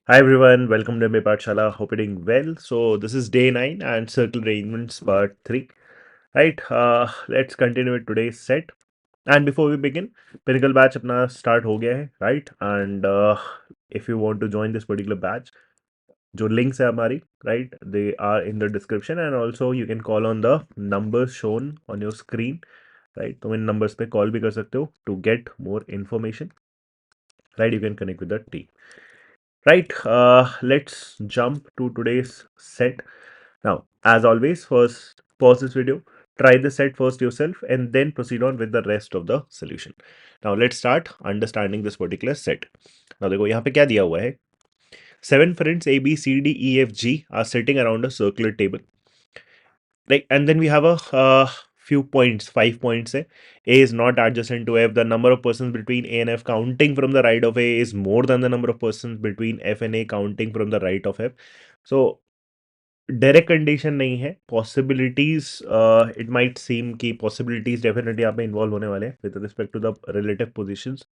Hi everyone, welcome to my Pathshala. Hope you're doing well. So this is day 9 and circle arrangements part 3. Right, let's continue with today's set. And before we begin, Pinnacle batch अपना start हो गया है, right? And if you want to join this particular batch, जो links है हमारी, right? They are in the description and also you can call on the numbers shown on your screen, right? तुम इन numbers पे call भी कर सकते हो to get more information, right? You can connect with the team. Right, let's jump to today's set. Now, as always, first pause this video, try the set first yourself, and then proceed on with the rest of the solution. Now, let's start understanding this particular set. Now, देखो यहाँ पे क्या दिया हुआ है. 7 friends A, B, C, D, E, F, G are sitting around a circular table. Like, and then we have a few points, 5 points. A is not adjacent to F. The number of persons between A and F counting from the right of A is more than the number of persons between F and A counting from the right of F. So direct condition नहीं है. Possibilities, it might seem कि possibilities definitely यहाँ पे involve होने वाले हैं with respect to the relative positions.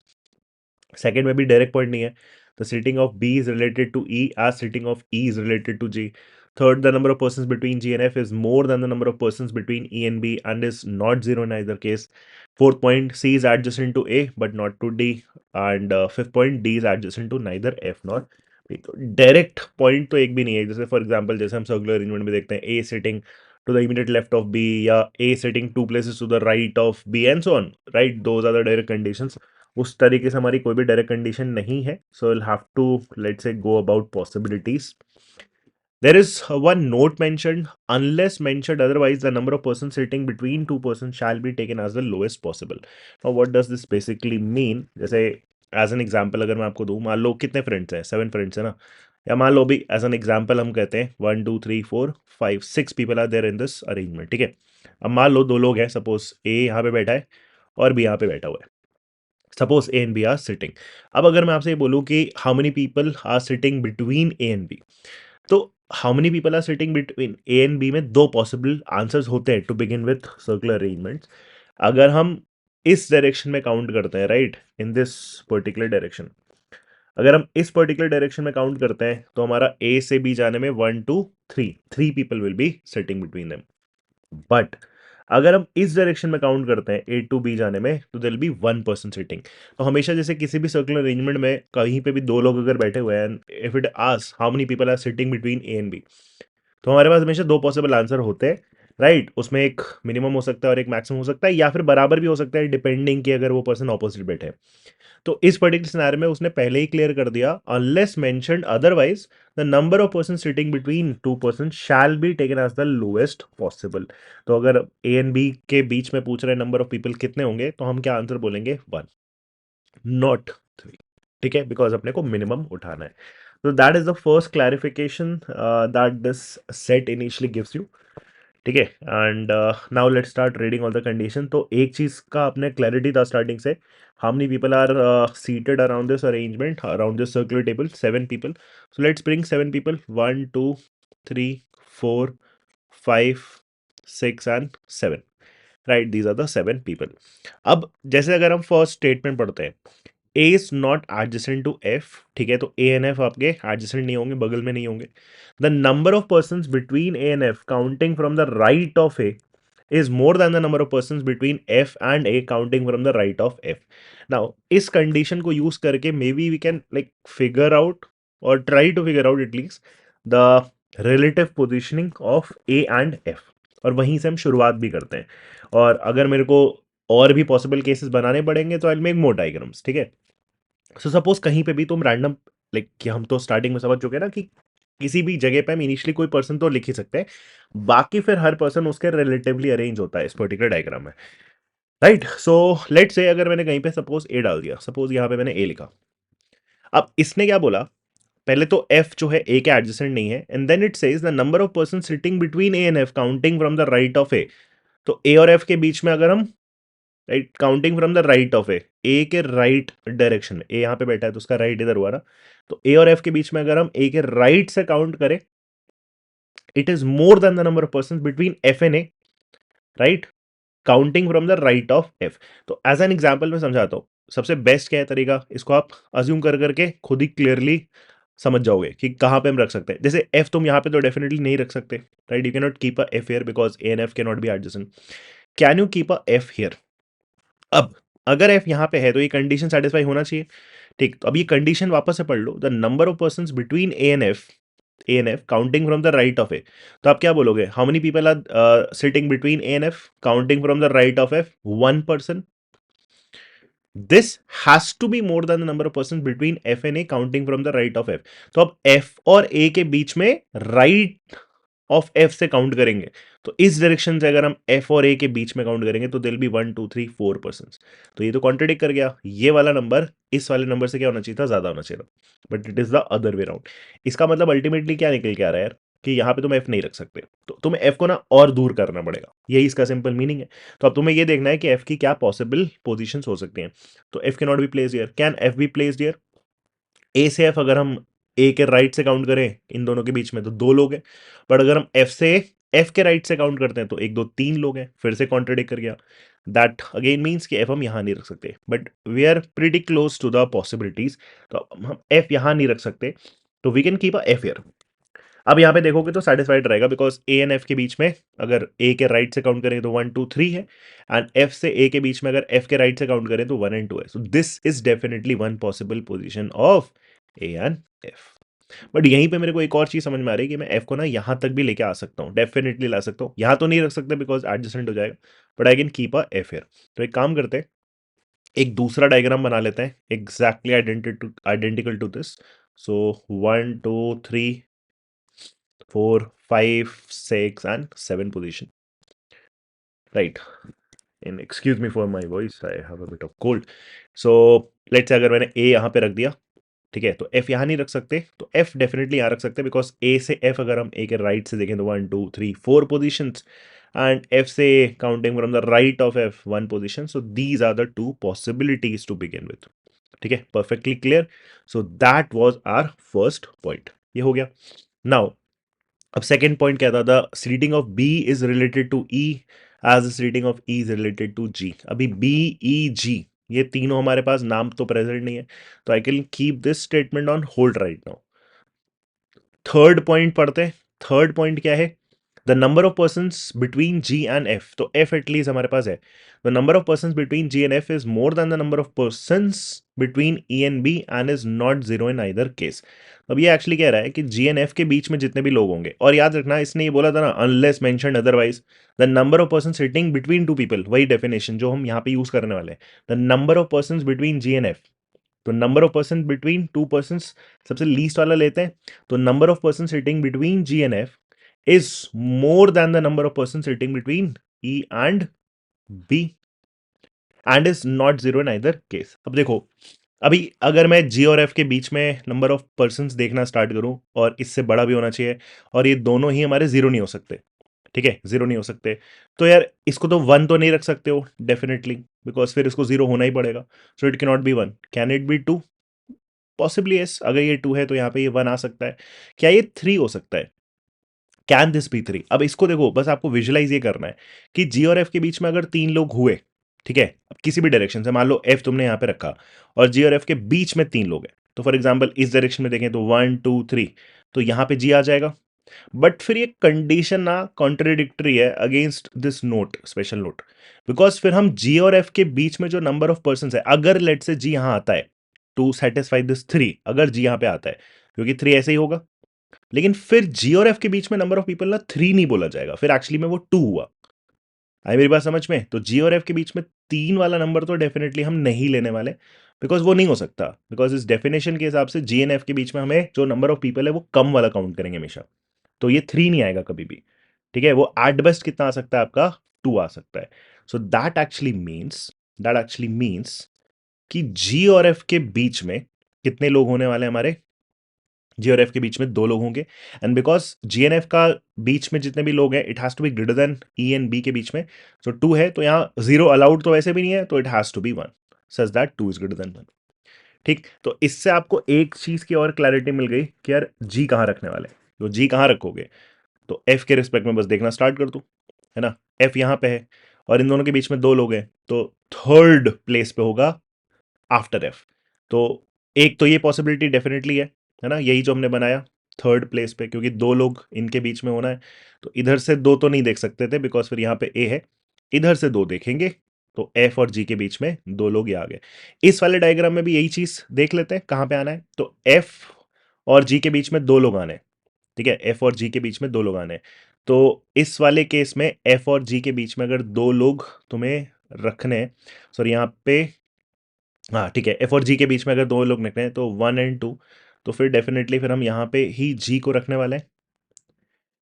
Second में भी डायरेक्ट पॉइंट नहीं है. The sitting of B is related to E as sitting of E is related to G. Third, the number of persons between G and F is more than the number of persons between E and B and is not zero in either case. Fourth point, C is adjacent to A but not to D. And fifth point, D is adjacent to neither F nor B. तो direct point तो एक भी नहीं है. जैसे for example जैसे हम circular arrangement में देखते हैं A sitting to the immediate left of B या A sitting 2 places to the right of B and so on, right? Those are the direct conditions. उस तरीके से हमारी कोई भी डायरेक्ट कंडीशन नहीं है. So will have to let's say go about possibilities. There is one note mentioned, unless mentioned otherwise, the number of persons sitting between two persons shall be taken as the lowest possible. Now, what does this basically mean? जैसे as an example अगर मैं आपको दूँ, मान लो कितने friends हैं, 7 friends है ना. या मान लो भी एज एन एग्जाम्पल हम कहते हैं 1 2 3 4 5 6 people are there in this arrangement. ठीक है. अब मान लो दो लोग हैं, सपोज ए यहाँ पे बैठा है और बी यहाँ पे बैठा हुआ है. Suppose A and B are sitting. अब अगर मैं आपसे ये बोलूँ कि how many people are sitting between A and B, तो how many people are sitting between A and B में दो पॉसिबल आंसर्स होते हैं to begin with circular arrangements. अगर हम इस डायरेक्शन में काउंट करते हैं, right, in this particular direction, अगर हम इस पर्टिकुलर डायरेक्शन में काउंट करते हैं तो हमारा ए से बी जाने में 1 2 3 people will be sitting between them. But अगर हम इस डायरेक्शन में काउंट करते हैं ए टू बी जाने में तो दिल बी 1 पर्सन सिटिंग. तो हमेशा जैसे किसी भी सर्कुलर अरेंजमेंट में कहीं पे भी दो लोग अगर बैठे हुए हैं, if it ask how many people are sitting between A and B, तो हमारे पास हमेशा दो पॉसिबल आंसर होते हैं, राइट. उसमें एक मिनिमम हो सकता है और एक मैक्सिमम हो सकता है, या फिर बराबर भी हो सकता है डिपेंडिंग कि अगर वो पर्सन ऑपोजिट बैठे हैं. तो इस पर्टिकुलर सिनेरियो में उसने पहले ही क्लियर कर दिया, unless mentioned otherwise the number of person sitting between two person shall be taken as the lowest possible. तो अगर ए एंड बी के बीच में पूछ रहे नंबर ऑफ पीपल कितने होंगे, तो हम क्या आंसर बोलेंगे, 1, नॉट 3. ठीक है, बिकॉज अपने को मिनिमम उठाना है. तो that is the first clarification that this set initially gives you. ठीक है. And now let's start reading all the condition. तो एक चीज का अपने क्लैरिटी था स्टार्टिंग से, how many people are seated around this arrangement, around this circular table, 7 people. So let's bring 7 people, 1 2 3 4 5 6 and 7, right. These are the 7 people. अब जैसे अगर हम फर्स्ट स्टेटमेंट पढ़ते हैं, A is not adjacent to F. ठीक है, तो A and F आपके एडजेसेंट नहीं होंगे, बगल में नहीं होंगे. The number of person between A and F counting from the right of A is more than the number of persons between F and A counting from the right of F. Now, इस condition को use करके maybe we can like figure out or try to figure out at least the relative positioning of A and F. और वहीं से हम शुरुआत भी करते हैं. और अगर मेरे को और भी पॉसिबल केसेस बनाने पड़ेंगे तो आई मेक मोर डायग्राम्स. ठीक है. सो सपोज कहीं पे भी तुम रैंडम, लाइक कि हम तो स्टार्टिंग में समझ चुके हैं ना कि किसी भी जगह पे हम इनिशियली कोई पर्सन तो लिख ही सकते हैं, बाकी फिर हर पर्सन उसके रिलेटिवली अरेंज होता है इस पर्टिकुलर डायग्राम में, राइट. सो लेट्स से अगर मैंने कहीं पे सपोज ए डाल दिया, सपोज यहाँ पे मैंने ए लिखा. अब इसने क्या बोला, पहले तो एफ जो है ए के एडजेसेंट नहीं है, and then it says the number of person sitting between A and F counting from the right of A. तो ए और एफ के बीच में अगर हम, right, counting from the right of A के राइट डायरेक्शन में, ए यहाँ पे बैठा है तो उसका राइट इधर हुआ ना, तो ए और एफ के बीच में अगर हम ए के राइट से काउंट करें, it is more than the number of person between F and A, right, counting from the right of F. तो एज एन एग्जाम्पल मैं समझाता हूँ. सबसे बेस्ट क्या है तरीका, इसको आप अज्यूम कर करके खुद ही क्लियरली समझ जाओगे कि कहाँ पे हम रख सकते हैं। जैसे एफ तुम यहाँ पे तो डेफिनेटली नहीं रख सकते, right? You can not keep a F here because A and F can not B adjacent. Can you keep a F here? अब अगर एफ यहाँ पे है तो ये कंडीशन सेटिस्फाई होना चाहिए, ठीक? तो अब ये कंडीशन वापस से पढ़ लो, the number of person between A and F counting from the right of A. तो आप क्या बोलोगे? How many people are sitting between A and F counting from the right of F? One person. This has to be more than the number of person between F and A counting from the right of F. तो अब F और A के बीच में right of F से count करेंगे, तो इस डायरेक्शन से अगर हम एफ और ए के बीच में काउंट करेंगे तो दिल बी 1 2 3 4 पर्सन। तो ये तो कॉन्ट्रडिक्ट कर गया, ये वाला नंबर इस वाले नंबर से क्या होना चाहिए था? ज्यादा होना चाहिए था, but it is the other way round. इसका मतलब अल्टीमेटली क्या निकल के आ रहा है यार, कि यहाँ पे तुम एफ नहीं रख सकते, तो तुम्हें एफ को ना और दूर करना पड़ेगा, यही इसका सिंपल मीनिंग है। तो अब तुम्हें ये देखना है कि एफ की क्या पॉसिबल पोजीशंस हो सकती हैं। तो F can not be placed here. Can F be placed here? A से एफ अगर हम ए के राइट से काउंट करें इन दोनों के बीच में तो दो लोग हैं, बट अगर हम एफ से एफ के राइट से काउंट करते हैं तो एक दो तीन लोग हैं, फिर से कॉन्ट्रडिक्ट कर गया। दैट अगेन मीन्स कि एफ हम यहां नहीं रख सकते, but we are pretty close to the possibilities. तो हम एफ यहां नहीं रख सकते, तो we can keep a F here. अब यहाँ पे देखोगे तो सेटिस्फाइड रहेगा बिकॉज ए एंड एफ के बीच में अगर ए के राइट से काउंट करें तो 1 2 3 है, एंड एफ से ए के बीच में अगर एफ के राइट से काउंट करें तो 1 and 2 है। So this is definitely one possible position of A and F. But यहीं पे मेरे को एक और चीज समझ में आ रही है कि मैं एफ को ना यहां तक भी लेके आ सकता हूँ, डेफिनेटली ला सकता हूँ। यहां तो नहीं रख सकते बिकॉज एडजस्टेंट हो जाएगा, but I can keep a F here. तो एक काम करते हैं, एक दूसरा डायग्राम बना लेते हैं exactly identical to this. So 1 2 3 4 5 6 and 7 position, right? And excuse me for my voice, I have a bit of cold. So let's say अगर मैंने a यहाँ पे रख दिया, ठीक है, तो f यहाँ नहीं रख सकते, तो f डेफिनेटली यहाँ रख सकते हैं बिकॉज a से f अगर हम a के राइट से देखें तो 1 2 3 4 पोजिशंस, एंड f से counting from the right of f 1 position. So these are the two possibilities to begin with, ठीक है, perfectly clear. So that was our first point, ये हो गया। नाउ अब सेकेंड पॉइंट क्या था? The seating of B is related to E as the seating of E is related to G. अभी B ई जी ये तीनों हमारे पास नाम तो प्रेजेंट नहीं है, तो I can keep this statement on hold right now. Third point पढ़ते हैं। थर्ड पॉइंट क्या है? The number of person between G and F. तो एफ एटलीस्ट हमारे पास है। The number of person between G and F is more than the number of person between E and B and is not zero in either case. अब ये actually कह रहा है कि जी एंड एफ के बीच में जितने भी लोग होंगे, और याद रखना इसने ये बोला था ना, unless mentioned otherwise, the number of person sitting between two people, वही डेफिनेशन जो हम यहाँ पे यूज करने वाले हैं। The number of person between G and F, तो number of person between two person सबसे लीस्ट वाला लेते हैं। तो number of person sitting between G and F is more than the number of persons sitting between E and B and is not zero in either case। अब देखो, अभी अगर मैं G और F के बीच में नंबर ऑफ पर्सन्स देखना स्टार्ट करूं, और इससे बड़ा भी होना चाहिए, और ये दोनों ही हमारे जीरो नहीं हो सकते, ठीक है, जीरो नहीं हो सकते, तो यार इसको तो वन तो नहीं रख सकते हो डेफिनेटली, बिकॉज फिर इसको जीरो होना ही पड़ेगा। So it can not be one. Can it be two? Possibly yes, अगर ये टू है तो यहाँ पे ये वन आ सकता है। क्या ये थ्री हो सकता है? Can this be three? अब इसको देखो, बस आपको विजुलाइज ये करना है कि जी और एफ के बीच में अगर तीन लोग हुए, ठीक है, अब किसी भी डायरेक्शन से, मान लो एफ तुमने यहां पे रखा और जी और एफ के बीच में तीन लोग हैं, तो फॉर एग्जाम्पल इस डायरेक्शन में देखें तो 1 2 3, तो यहां पे जी आ जाएगा। बट फिर ये कंडीशन ना कॉन्ट्रेडिक्टरी है against this note, special note, because फिर हम जी और एफ के बीच में जो नंबर ऑफ पर्सन है, अगर लेट से जी यहां आता है टू सेटिस्फाई दिस थ्री, अगर जी यहां पे आता है, क्योंकि थ्री ऐसे ही होगा, लेकिन फिर जी और एफ के बीच में नंबर ऑफ पीपल ना थ्री नहीं बोला जाएगा, फिर एक्चुअली में वो टू हुआ। आई मेरी बात समझ में? तो जी और एफ के बीच में तीन वाला नंबर तो डेफिनेटली हम नहीं लेने वाले, बिकॉज वो नहीं हो सकता, बिकॉज इस डेफिनेशन के हिसाब से जी एंड एफ के बीच में हमें जो नंबर ऑफ पीपल है वो कम वाला काउंट करेंगे हमेशा, तो ये थ्री नहीं आएगा कभी भी, ठीक है। वो एट बेस्ट कितना आ सकता है आपका? टू आ सकता है। सो दैट एक्चुअली मीन्स कि जी और एफ के बीच में कितने लोग होने वाले हैं हमारे? जी और एफ के बीच में दो लोग होंगे, and because G and F का बीच में जितने भी लोग हैं it has to be greater than E and B के बीच में, सो टू है, तो यहाँ जीरो अलाउड तो वैसे भी नहीं है, तो it has to be one, such that two is greater than one. ठीक, तो इससे आपको एक चीज की और क्लैरिटी मिल गई कि यार जी कहाँ रखने वाले हैं। तो जी कहाँ रखोगे? तो एफ के रिस्पेक्ट में बस देखना स्टार्ट कर दो, है ना। एफ यहाँ पे है और इन दोनों के बीच में दो लोग हैं, तो थर्ड प्लेस पे होगा आफ्टर एफ। तो एक तो ये पॉसिबिलिटी डेफिनेटली है, है ना, यही जो हमने बनाया थर्ड प्लेस पे, क्योंकि दो लोग इनके बीच में होना है, तो इधर से दो तो नहीं देख सकते थे बिकॉज फिर यहाँ पे ए है, इधर से दो देखेंगे, तो एफ और जी के बीच में दो लोग ये आ गए। इस वाले डायग्राम में भी यही चीज देख लेते हैं कहाँ पे आना है, तो एफ और जी के बीच में दो लोग आने हैं, ठीक है, एफ और जी के बीच में दो लोग आने हैं। तो इस वाले केस में एफ और जी के बीच में अगर दो लोग तुम्हें रखने हैं, सॉरी यहाँ पे, हाँ ठीक है, एफ और जी के बीच में अगर दो लोग रखने हैं तो 1 और 2, तो फिर डेफिनेटली फिर हम यहाँ पे ही जी को रखने वाले हैं,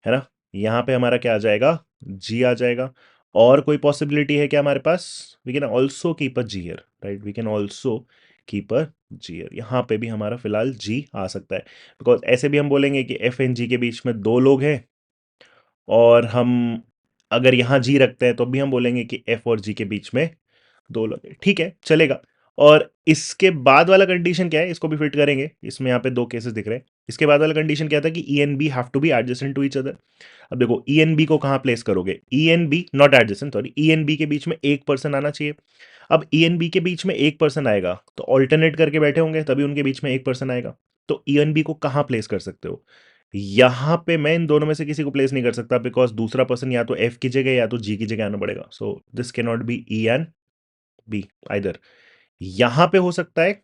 है ना। यहाँ पे हमारा क्या आ जाएगा, जी आ जाएगा। और कोई पॉसिबिलिटी है क्या हमारे पास, we can also keep a G here, right, we can also keep a G here, यहाँ पे भी हमारा फिलहाल जी आ सकता है, बिकॉज ऐसे भी हम बोलेंगे कि एफ एंड जी के बीच में दो लोग हैं, और हम अगर यहाँ जी रखते हैं तो भी हम बोलेंगे कि एफ और जी के बीच में दो लोग हैं, ठीक है चलेगा। और इसके बाद वाला कंडीशन क्या है, इसको भी फिट करेंगे, इसमें यहाँ पे दो केसेस दिख रहे हैं। इसके बाद वाला कंडीशन क्या था कि E and B have to be adjacent to each other. अब देखो ई एन बी को कहाँ प्लेस करोगे, E and B not adjacent, sorry, E and B के बीच में एक पर्सन आना चाहिए। अब ई एन बी के बीच में एक पर्सन आएगा तो ऑल्टरनेट करके बैठे होंगे, तभी उनके बीच में एक पर्सन आएगा। तो ई एन बी को कहाँ प्लेस कर सकते हो, यहाँ पे मैं इन दोनों में से किसी को प्लेस नहीं कर सकता, बिकॉज दूसरा पर्सन या तो एफ की जगह या तो जी की जगह आना पड़ेगा। So this can not be E and B either, यहां पे हो सकता है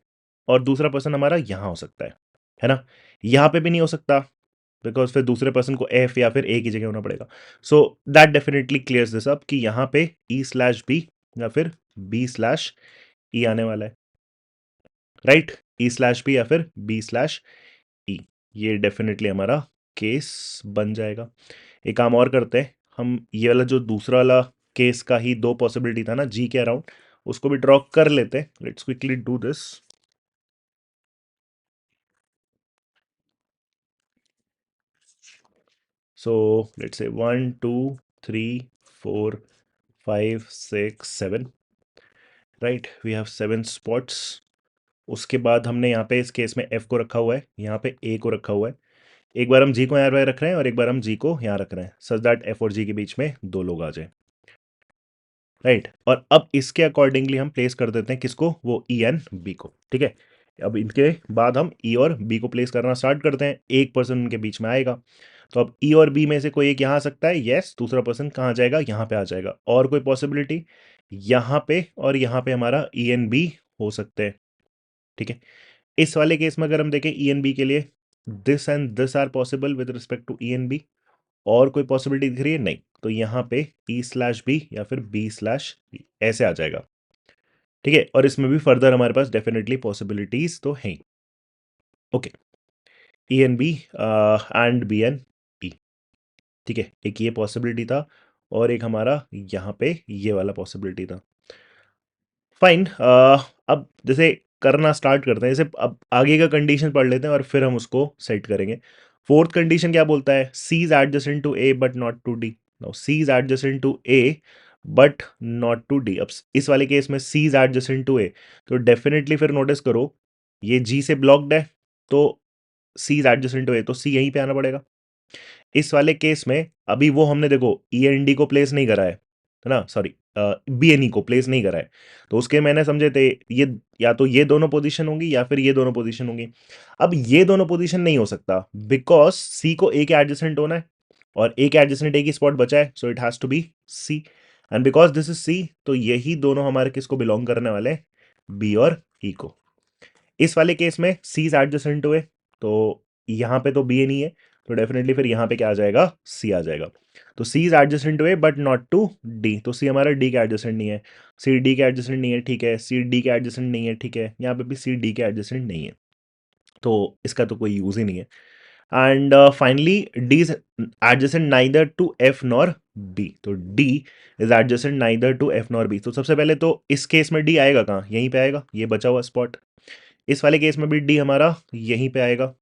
और दूसरा पर्सन हमारा यहां हो सकता है ना। यहां पे भी नहीं हो सकता बिकॉज फिर दूसरे पर्सन को एफ या फिर ए की जगह होना पड़ेगा। So that definitely clears this up कि यहां पे ई स्लैश बी या फिर बी स्लैश ई आने वाला है, राइट, ई स्लैश बी या फिर बी स्लैश ई, ये डेफिनेटली हमारा केस बन जाएगा। एक काम और करते हैं, हम ये वाला जो दूसरा वाला केस का ही दो पॉसिबिलिटी था ना जी के अराउंड, उसको भी ड्रॉ कर लेते हैं। Let's quickly do this. So let's say 1, 2, 3, 4, 5, 6, 7, right, we have 7 spots. उसके बाद हमने यहाँ पे इस केस में एफ को रखा हुआ है, यहाँ पे ए को रखा हुआ है। एक बार हम जी को यहाँ पे रख रहे हैं और एक बार हम जी को यहाँ रख रहे हैं, सच दैट एफ और जी के बीच में दो लोग आ जाए, राइट। और अब इसके अकॉर्डिंगली हम प्लेस कर देते हैं किसको, वो ई एन बी को, ठीक है। अब इनके बाद हम ई और बी को प्लेस करना स्टार्ट करते हैं, एक पर्सन उनके बीच में आएगा। तो अब ई और बी में से कोई एक यहाँ आ सकता है, यस, दूसरा पर्सन कहाँ जाएगा, यहाँ पे आ जाएगा। और कोई पॉसिबिलिटी, यहाँ पे और यहाँ पे हमारा ई एन बी हो सकते हैं, ठीक है। इस वाले केस में अगर हम देखें ई एन बी के लिए, this and this are possible with respect to E and B. और कोई पॉसिबिलिटी दिख रही है, नहीं, तो यहाँ पे ई स्लैश बी या फिर बी स्लैश बी ऐसे आ जाएगा, ठीक है। और इसमें भी फर्दर हमारे पास डेफिनेटली पॉसिबिलिटीज तो हैं, okay, E and B and B and E, ठीक है, एक ये पॉसिबिलिटी था और एक हमारा यहाँ पे ये वाला पॉसिबिलिटी था, फाइन। अब जैसे करना स्टार्ट करते हैं, जैसे अब आगे का कंडीशन पढ़ लेते हैं और फिर हम उसको सेट करेंगे। फोर्थ कंडीशन क्या बोलता है, C is adjacent to A but not to D. Now C is adjacent to A but not to D. अब इस वाले केस में C is adjacent to A, तो डेफिनेटली फिर नोटिस करो ये जी से ब्लॉक्ड है, तो सी इज एडजेसेंट टू ए, तो सी यहीं पे आना पड़ेगा। इस वाले केस में अभी वो हमने देखो ई एन डी को प्लेस नहीं करा है ना, सॉरी, बी एन ई को प्लेस नहीं करा है, तो उसके मैंने समझे थे ये या तो ये दोनों पोजीशन होंगी या फिर ये दोनों पोजीशन होंगी। अब ये दोनों पोजीशन नहीं हो सकता बिकॉज सी को ए के एडजेसेंट होना है और ए के एडजेसेंट ए की स्पॉट बचा है, so it has to be C, and because this is C, तो यही दोनों हमारे किसको बिलोंग करने वाले हैं, बी और ई को। इस वाले केस में सी इज एडजेसेंट हुए, तो यहाँ पे तो बी ए नहीं है, तो डेफिनेटली फिर यहाँ पे क्या आ जाएगा, सी आ जाएगा। तो सी इज एडजेसेंट हुए बट नॉट टू डी, तो सी हमारा डी के एडजेसेंट नहीं है, सी डी के एडजेसेंट नहीं है, ठीक है, सी डी के एडजेसेंट नहीं है, ठीक है, यहाँ पे भी सी डी के एडजेसेंट नहीं है, तो इसका तो कोई यूज ही नहीं है। And finally D is adjacent neither to F nor B, तो D is adjacent neither to F nor B. तो सबसे पहले तो इस केस में डी आएगा कहाँ, यहीं पे आएगा, ये बचा हुआ स्पॉट। इस वाले केस में भी डी हमारा यहीं पे आएगा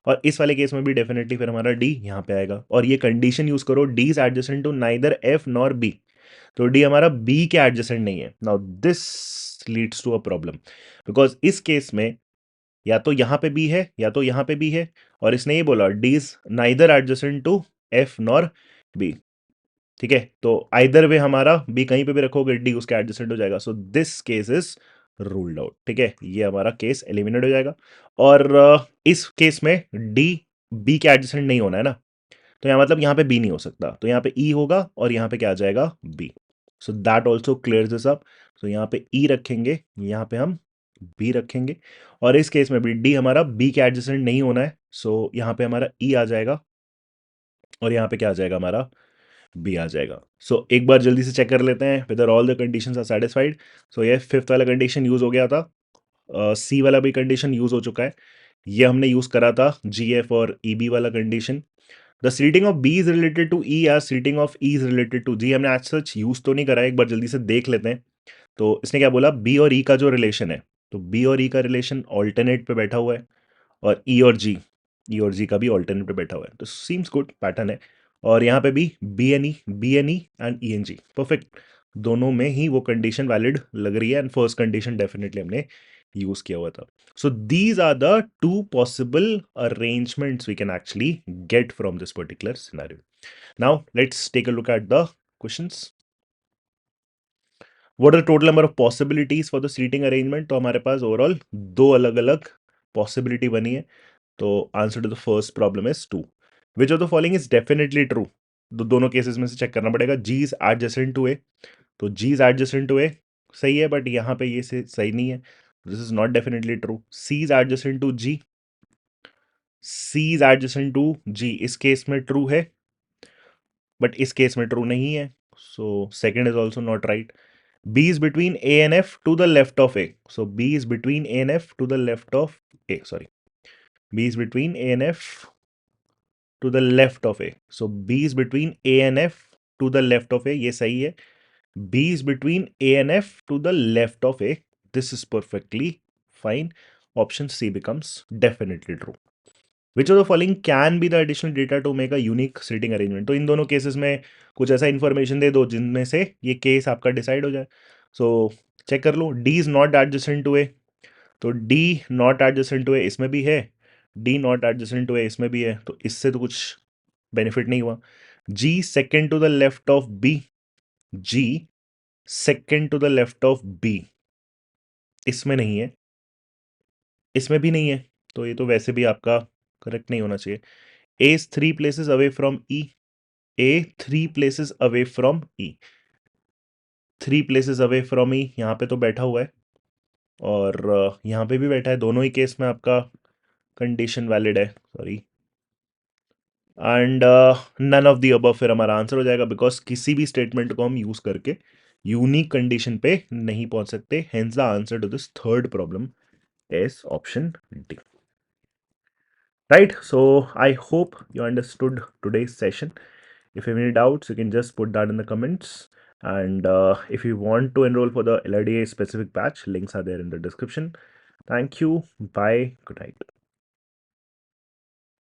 और इस वाले केस में भी डेफिनेटली फिर हमारा डी यहाँ पे आएगा। और ये कंडीशन यूज करो, D is adjacent to neither F nor B, तो डी हमारा बी के एडजेसेंट नहीं है। Now this leads to a problem because इस केस में या तो यहाँ पे बी है या तो यहाँ पे बी है, और इसने ये बोला D is neither adjacent to F nor B, ठीक है। तो आइदर वे हमारा बी कहीं पे भी रखोगे डी उसके एडजेसेंट हो जाएगा, so this case is ruled out. ठीक है, ये हमारा केस एलिमिनेट हो जाएगा। और इस केस में डी बी के एडजेसेंट नहीं होना है ना, तो यहाँ मतलब यहाँ पे बी नहीं हो सकता, तो यहाँ पे ई होगा और यहाँ पे क्या आ जाएगा, B. So that also clear this up. So यहाँ पे ई रखेंगे, यहाँ पे हम बी रखेंगे, और इस केस में भी डी हमारा बी के एडजेसेंट नहीं होना है, सो यहाँ पे हमारा ई आ जाएगा और यहाँ पे क्या आ जाएगा, हमारा बी आ जाएगा। सो एक बार जल्दी से चेक कर लेते हैं whether all the conditions are satisfied. So ये फिफ्थ वाला कंडीशन यूज हो गया था, सी वाला भी कंडीशन यूज हो चुका है, ये हमने यूज करा था जी एफ और ई बी वाला condition. The seating of B is related to E या seating of E is related to G हमने एज सच यूज तो नहीं करा है, एक बार जल्दी से देख लेते हैं। तो इसने क्या बोला, बी और ई का जो रिलेशन है, तो बी और ई का रिलेशन ऑल्टरनेट पे बैठा हुआ है, और ई और जी का भी ऑल्टरनेट पे बैठा हुआ है, तो सीम्स गुड पैटर्न है। और यहाँ पे भी B and E and E and G perfect, दोनों में ही वो कंडीशन वैलिड लग रही है, एंड फर्स्ट कंडीशन डेफिनेटली हमने यूज किया हुआ था। So these are the two possible arrangements we can actually get from this particular scenario. Now let's take a look at the questions. What are the total number of possibilities for the seating arrangement? तो हमारे पास overall दो अलग अलग possibility बनी है। तो answer to the first problem is 2। Which of the following is definitely true? दोनों cases में से चेक करना पड़ेगा। G is adjacent to A, तो G is adjacent to A सही है, बट यहाँ पे ये सही नहीं है, this is not definitely true. C is adjacent to G, C is adjacent to G इस केस में ट्रू है, बट इस केस में ट्रू नहीं है, so second is also not right. B is between A and F to the left of A, so B is between A and F to the left of A, sorry, B is between A and F to the left of A, so B is between A and F to the left of A, ये सही है। B is between A and F to the left of A, this is perfectly fine. Option C becomes definitely true. Which of the following can be the additional data to make a unique seating arrangement? तो इन दोनों cases में कुछ ऐसा information दे दो जिनमें से ये केस आपका डिसाइड हो जाए। सो चेक कर लो, D is not adjacent to A, तो D not adjacent to A इसमें भी है, D not adjacent to A इसमें भी है, तो इससे तो कुछ बेनिफिट नहीं हुआ। G second to the left of B, G second to the left of B इसमें नहीं है, इसमें भी नहीं है, तो ये तो वैसे भी आपका करेक्ट नहीं होना चाहिए। ए is 3 places away from E, A 3 places away from E, 3 places away from E यहाँ पे तो बैठा हुआ है, और यहाँ पे भी बैठा है, दोनों ही केस में आपका कंडीशन वैलिड है, sorry, and none of the above फिर हमारा आंसर हो जाएगा, बिकॉज किसी भी स्टेटमेंट को हम यूज करके यूनिक कंडीशन पे नहीं पहुंच सकते। Hence the answer to this third problem is option D. Right, so I hope you understood today's session. If you have any doubts, you can just put that in the comments. And if you want to enroll for the LRDA specific batch, links are there in the description. Thank you. Bye. Good night.